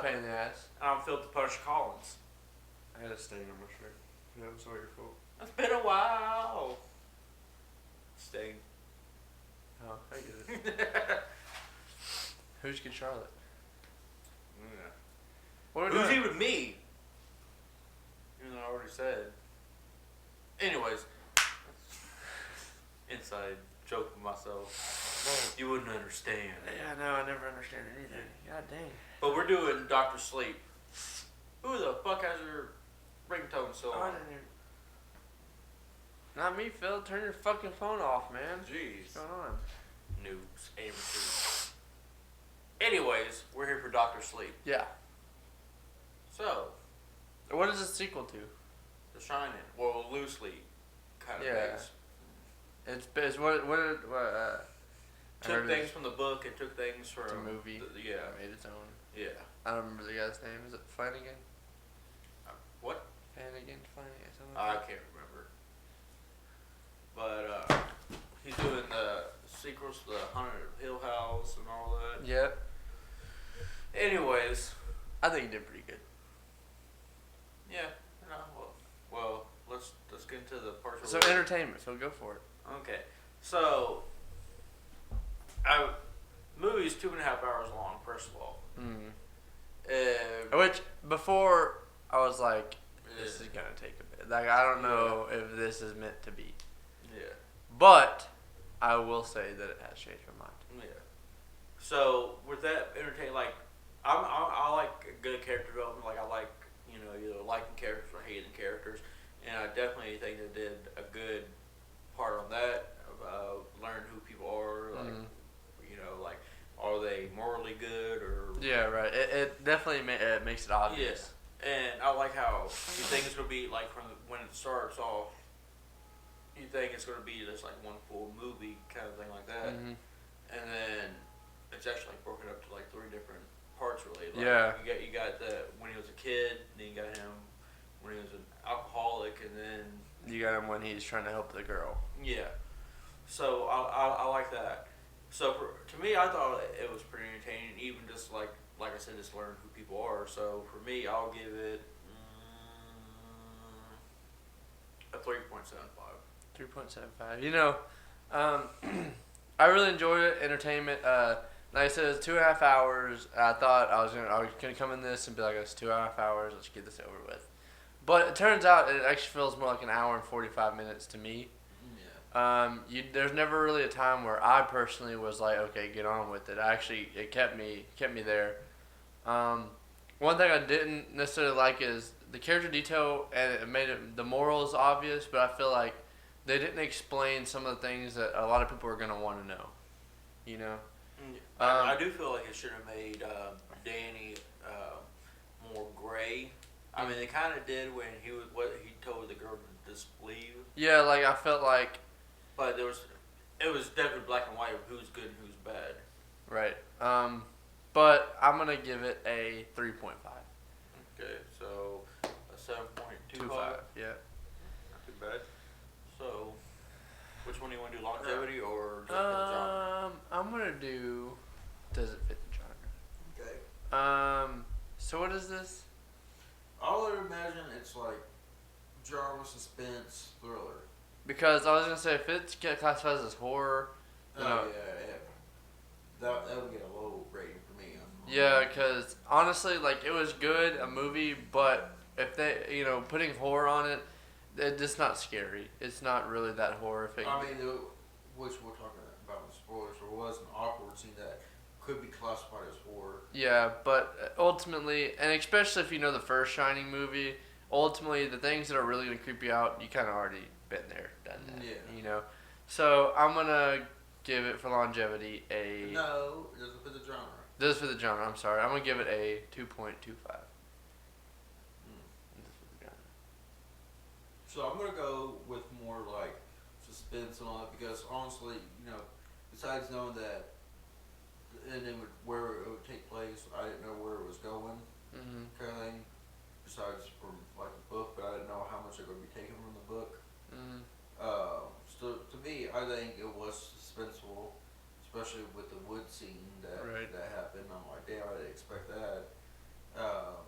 pain in the ass. I'm Philip the Punisher Collins. I had a stain on my shirt. That was all your fault. It's been a while. Stain. Oh, I get it. Who's get Charlotte? Yeah. What are we Who's doing? even me? Even though I already said. Anyways. Inside joke with myself. You wouldn't understand. Yeah, no, I never understand anything. God dang. But we're doing Dr. Sleep. Who the fuck has your ringtone still Oh, I on? didn't even... Not me, Phil. Turn your fucking phone off, man. Jeez. What's going on? Noobs, amateurs. Anyways, we're here for Dr. Sleep. Yeah. So, What is the sequel to? The Shining. Well, loosely kind of Yeah. based. It's I Took heard things from the book and took things from a movie. yeah. Made its own. Yeah. I don't remember the guy's name. Is it Flanagan? What? Flanagan? Something I like that? can't remember. But he's doing the sequels to the Haunted Hill House and all that. Yep. Anyways, I think he did pretty good. yeah. Well, let's get into the parts. So entertainment, Phil, go for it. Okay, so movie's 2.5 hours long. First of all, Which before I was like, this is gonna take a bit. Like I don't know if this is meant to be. Yeah. But I will say that it has changed my mind. Yeah. So with that entertaining, like I like good character development. Like I like either liking characters or hating characters, and I definitely think they did a good part on that. Learn who people are, like like are they morally good or Yeah, right. It definitely it makes it obvious. yeah. And I like how you think it's gonna be like when it starts off. You think it's gonna be just like one full movie kind of thing like that, Mm-hmm. and then it's actually like broken up to like 3 different parts really. Like Yeah. You got the when he was a kid, then you got him when he was an alcoholic, and then You got him when he's trying to help the girl. yeah. So I like that. So to me, I thought it was pretty entertaining, even just like I said, just learn who people are. So for me, I'll give it a 3.75. 3.75. I really enjoyed it. Entertainment. Like I said, it's 2.5 hours. I thought I was gonna come in this and be like, it's 2.5 hours. Let's get this over with. But it turns out it actually feels more like an hour and 45 minutes to me. Yeah. There's never really a time where I personally was like, okay, get on with it. Actually, it kept me there. One thing I didn't necessarily like is the character detail, and it made the morals obvious, but I feel like they didn't explain some of the things that a lot of people are gonna want to know. I do feel like it should have made Danny more gray. I mean, they kind of did when he told the girl to just leave. Yeah, like I felt like. But it was definitely black and white of who's good and who's bad. Right. But I'm gonna give it a 3.5. Okay, so a 7.25. 2.5. Yeah. Not too bad. So, which one do you want to do, longevity or does it fit the genre? I'm gonna do. Does it fit the genre? Okay. So what is this? I would imagine it's like drama, suspense, thriller. Because I was gonna say if it's classified as horror. Yeah. That would get a low rating for me. Yeah, because honestly, like it was good, a movie, but if they, putting horror on it, it's just not scary. It's not really that horrific. I mean, which we're talking about in spoilers, there was an awkward scene that could be classified as horror. Yeah, but ultimately, and especially if you know the first Shining movie, ultimately the things that are really gonna creep you out, you kind of already been there, done that. Yeah. So I'm gonna give it for longevity a. No, it doesn't fit the genre. This is for the genre. I'm sorry. I'm gonna give it a 2.25. So I'm gonna go with more like suspense and all that because honestly, besides knowing that, and then where it would take place, I didn't know where it was going, kind of thing. Besides from like the book, but I didn't know how much they're gonna be taken from the book. So to me, I think it was suspenseful, especially with the wood scene that happened. I'm like, damn, I didn't expect that. Um,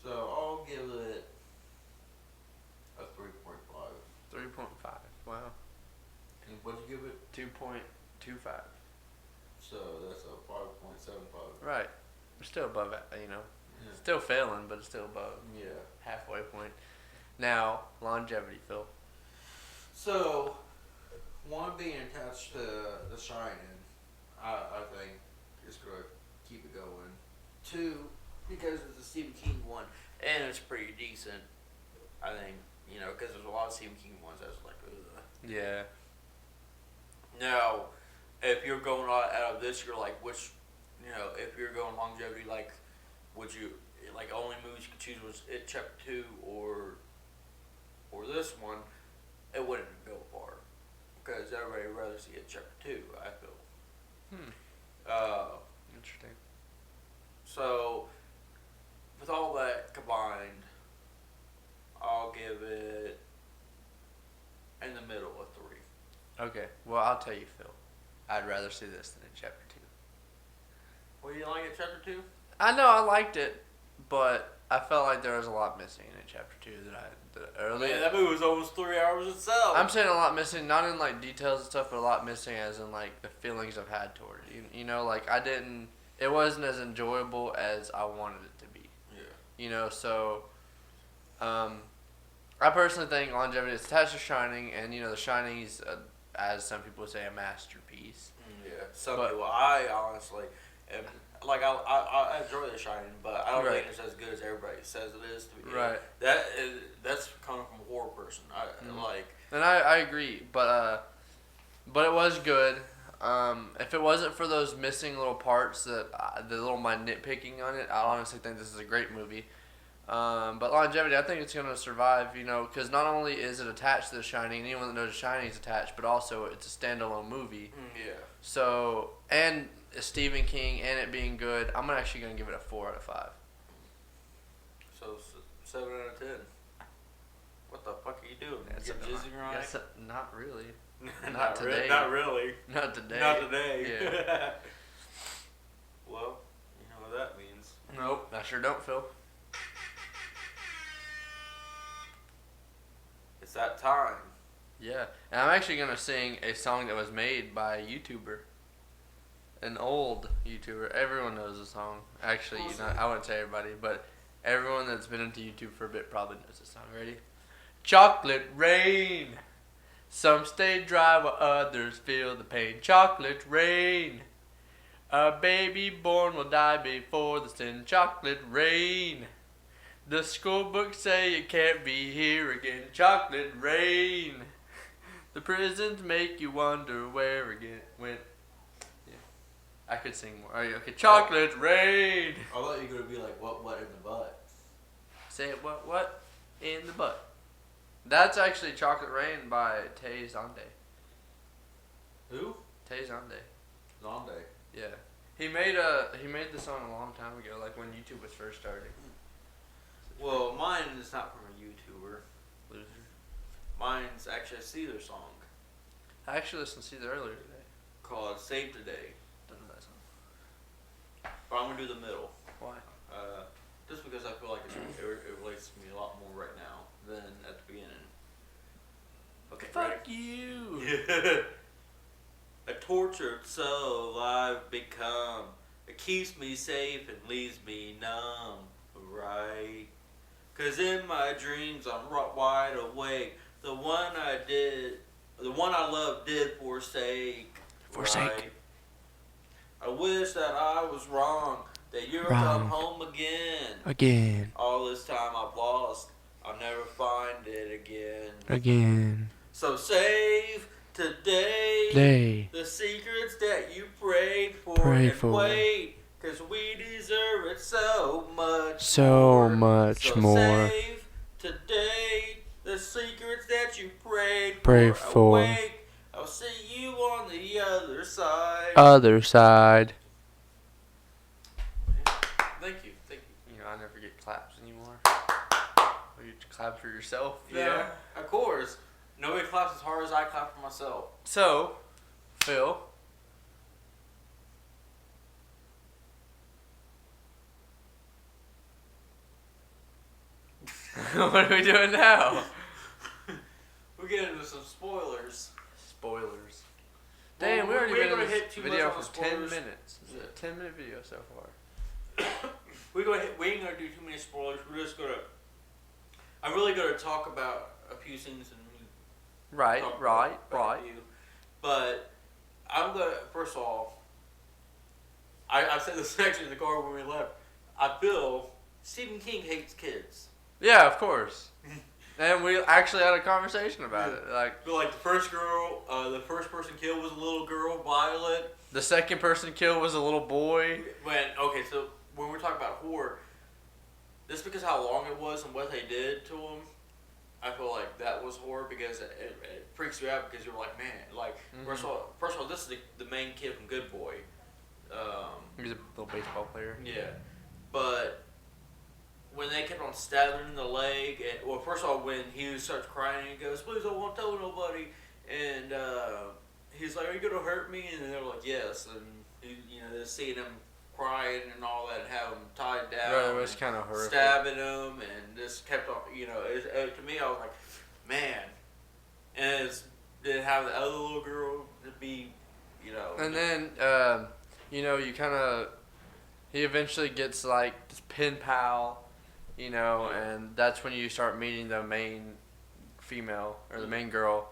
so I'll give it a 3.5. 3.5. Wow. And what'd you give it? 2.25. So that's a 5.75. Right. We're still above it, Yeah. Still failing, but it's still above Yeah. halfway point. Now, longevity, Phil. So, one being attached to The Shining, I think is going to keep it going. Two, because it's a Stephen King one, and it's pretty decent. I think, because there's a lot of Stephen King ones that's like, ugh. Yeah. Now, if you're going out of this, you're like, which, if you're going longevity, like, would you, like, only movies you could choose was It Chapter 2 or this one, it wouldn't be Bill Barr. Because everybody would rather see It Chapter 2, I feel. Interesting. So, with all that combined, I'll give it in the middle of 3. Okay. Well, I'll tell you, Phil. I'd rather see this than in chapter 2. Well, you like It Chapter 2? I know I liked it, but I felt like there was a lot missing in chapter 2 that earlier. Man, that movie was almost 3 hours itself. I'm saying a lot missing, not in like details and stuff, but a lot missing as in like the feelings I've had toward it. Like it wasn't as enjoyable as I wanted it to be. Yeah. So, I personally think longevity is attached to Shining, and The Shining is, as some people say, a masterpiece. Yeah. Some people, I honestly, like I enjoy The Shining, but I don't think it's as good as everybody says it is. Right. That's coming from a horror person. And I agree, but it was good. If it wasn't for those missing little parts the little my nitpicking on it, I honestly think this is a great movie. But longevity, I think it's going to survive, because not only is it attached to The Shining, anyone that knows The Shining is attached, but also it's a standalone movie. Yeah. So, and Stephen King and it being good, I'm actually going to give it a 4 out of 5. So, 7 out of 10. What the fuck are you doing? That's Get jizzy right? Not really. Not today. Not really. Not today. Not today. Yeah. Well, you know what that means. Nope. I sure don't, Phil. It's that time. Yeah. And I'm actually going to sing a song that was made by a YouTuber. An old YouTuber. Everyone knows the song. Actually, I wouldn't say everybody, but everyone that's been into YouTube for a bit probably knows the song. Ready? Chocolate rain. Some stay dry while others feel the pain. Chocolate rain. A baby born will die before the sin. Chocolate rain. The school books say it can't be here again. Chocolate rain. The prisons make you wonder where again went. Yeah, I could sing more. Okay, chocolate rain. I thought you were gonna be like, what in the butt? Say it, what in the butt. That's actually Chocolate Rain by Tay Zonde. Who? Tay Zonde. Zonde. Yeah. He made the song a long time ago, like when YouTube was first starting. Well, mine is not from a YouTuber. Loser. Mine's actually a Caesar song. I actually listened to Caesar earlier today. Called Save Today. Don't know that song. But I'm gonna do the middle. Why? Just because I feel like it relates to me a lot more right now than at the beginning. Okay, Fuck you! A tortured soul I've become. It keeps me safe and leaves me numb. Right? 'Cause in my dreams I'm wide awake. The one I love did forsake. Right? I wish that I was wrong. That you'll come home again. All this time I've lost, I'll never find it again. So save today the secrets that you prayed for. Wait, 'cause we deserve it so much more. Save today the secrets that you prayed for. Awake, I'll see you on the other side. Thank you. I never get claps anymore. You clap for yourself? Yeah, of course. Nobody claps as hard as I clap for myself. So, Phil, What are we doing now? We're getting into some spoilers. Spoilers. Well, Damn, we already we ain't been in gonna this hit too much video on the for 10 spoilers. minutes. It's a 10-minute video so far. We ain't gonna do too many spoilers. We're just gonna. I'm really gonna talk about a few scenes and Right, talk right, about right. you. But I'm gonna first of all. I said this actually in the car when we left. I feel Stephen King hates kids. Yeah, of course. And we actually had a conversation about it. Like, But like the first person killed was a little girl, Violet. the second person killed was a little boy. So when we're talking about horror, just because how long it was and what they did to him, I feel like that was horror because it freaks you out because you're like, man, like first of all, this is the main kid from Good Boy. He's a little baseball player. Yeah, but when they kept on stabbing him in the leg, first of all, when he starts crying, he goes, "Please, I won't tell nobody," and he's like, "Are you gonna hurt me?" And they're like, "Yes," and just seeing him crying and all that, and have him tied down, Right, it was kind of horrific. stabbing him, and just kept on, to me, I was like, man, and then have the other little girl to be, And then, he eventually gets like this pen pal, and that's when you start meeting the main female or the main girl.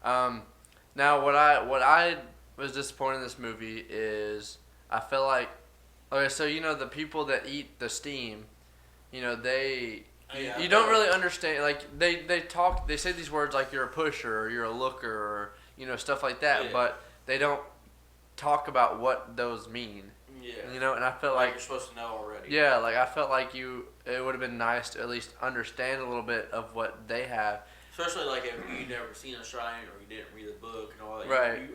Now, what I was disappointed in this movie is I felt like, okay, so the people that eat the steam, they. Yeah, You don't really understand, like, they say these words like you're a pusher or you're a looker or, stuff like that, Yeah. but they don't talk about what those mean, yeah, and I felt like like, you're supposed to know already. yeah, like, I felt like it would have been nice to at least understand a little bit of what they have. Especially like if you never seen a shrine or you didn't read the book and all that. Right.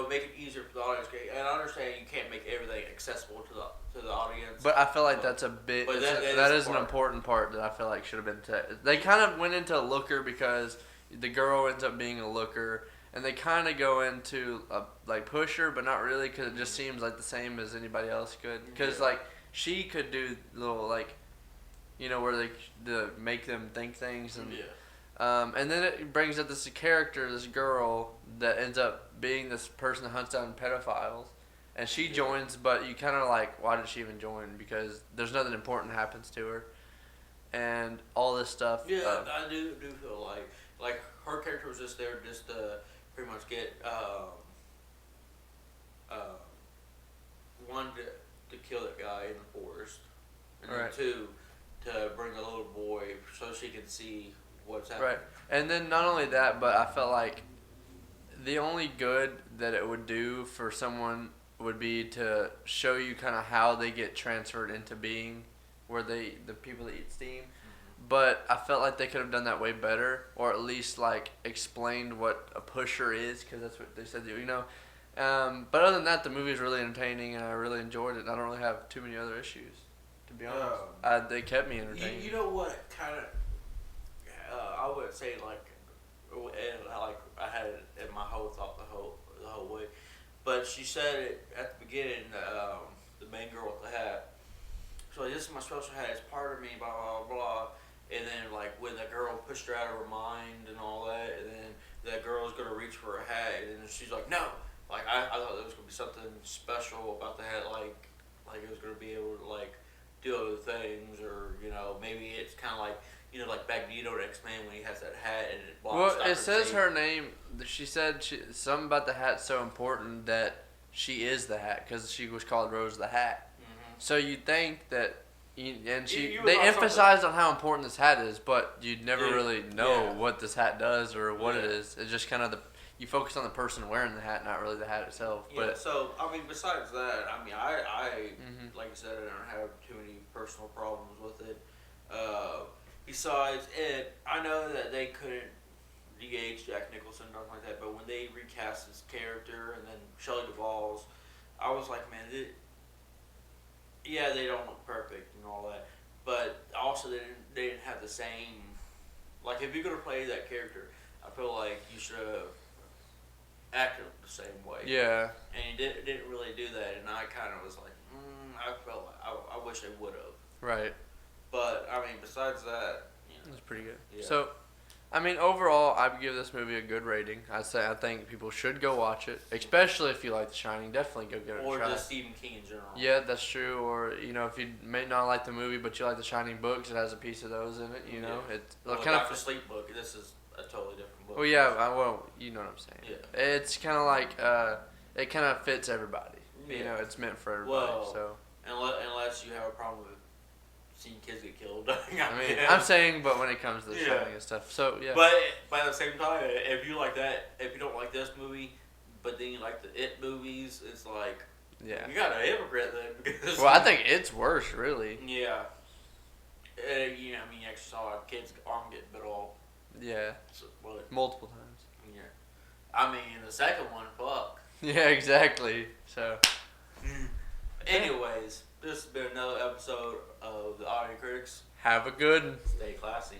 Make it easier for the audience. And I understand you can't make everything accessible to the audience. But I feel like that's a bit, But that is is an part. important part that I feel like should have been, they kind of went into looker because the girl ends up being a looker, and they kind of go into like pusher, but not really, because it just seems like the same as anybody else could. Because Yeah. like she could do little like, where they make them think things, and and then it brings up this character, this girl that ends up being this person that hunts down pedophiles, and she joins, but you kind of like, why did she even join? Because there's nothing important happens to her, and all this stuff. Yeah, I do feel like her character was just there just to pretty much get one to kill that guy in the forest, and then Right. two to bring a little boy so she can see what's happening. Right. And then not only that, but I felt like the only good that it would do for someone would be to show you kind of how they get transferred into being the people that eat steam. But I felt like they could have done that way better, or at least like explained what a pusher is, because that's what they said, But other than that, the movie is really entertaining, and I really enjoyed it. And I don't really have too many other issues, to be honest. They kept me entertained. You know what kind of I would say like I had it in my whole thought the whole way, but she said it at the beginning. The main girl with the hat. So like, this is my special hat. It's part of me. Blah blah blah. And then like when the girl pushed her out of her mind and all that, and then that girl was gonna reach for her hat, and then she's like, no. Like I thought there was gonna be something special about the hat, like it was gonna be able to like do other things, or maybe it's kind of like. Like Magneto in X-Men when he has that hat and it blocks. Well, it says her name. She said something about the hat so important that she is the hat, because she was called Rose the Hat. Mm-hmm. So you'd think that, they thought emphasized on how important this hat is, but you'd never Yeah, really know yeah. what this hat does or what it Yeah. is. It's just kind of you focus on the person wearing the hat, not really the hat itself. Yeah. But So besides that, I Mhm. like I said, I don't have too many personal problems with it. Besides it, I know that they couldn't de-age Jack Nicholson, nothing like that. But when they recast his character and then Shelley Duvall's, I was like, man, they don't look perfect and all that. But also, they didn't have the same. Like, if you're gonna play that character, I feel like you should have acted the same way. yeah, And he didn't really do that, and I kind of was like, I felt like I wish they would have. right. But besides that, It's pretty good. Yeah. So, I mean, overall, I would give this movie a good rating. I think people should go watch it, especially if you like The Shining. Definitely go give it Or a try. just Stephen King in general. Yeah, that's true. Or if you may not like the movie, but you like The Shining books, it has a piece of those in it. It's Well, kind Dr. of. Sleep book. This is a totally different book. Well, yeah. You know what I'm saying. Yeah. It's kind of like it kind of fits everybody. Yeah. It's meant for everybody. Well, so. Unless you have a problem with seeing kids get killed. I mean, I'm saying, but when it comes to The Yeah. Shining and stuff, so yeah. But at the same time, if you like that, if you don't like this movie, but then you like the It movies, it's like Yeah. you got a hypocrite then. Because Well, I think it's worse, really. Yeah. I mean, you actually saw a kid's arm get bit off. Yeah. So, what? Multiple times. Yeah. I mean, the second one, fuck. Yeah, exactly. So. Anyways, this has been another episode of the Audio Critics. Have a good one. Stay classy.